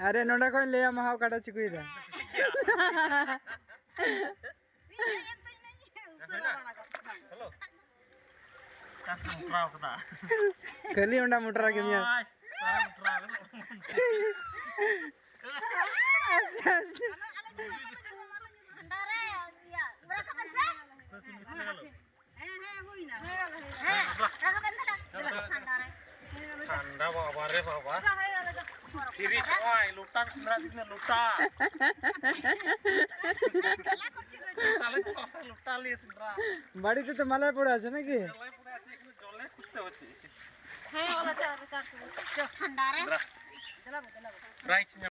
अरे नोडा कोई ले महाव काटा चिकुई दा कली उंडा मुटरा के मिया ठंडा बाबा रे बाबा तिरिस ओय लुटान सुंदरा दिखने लुटा साले छोटा लुटा ले सुंदरा बाड़ी तो मला पड़ा আছে নাকি मलाई पड़ा আছে একটু জলে খুঁজতে হচ্ছে হ্যাঁ ওলা চার চার ठंडा रे राइट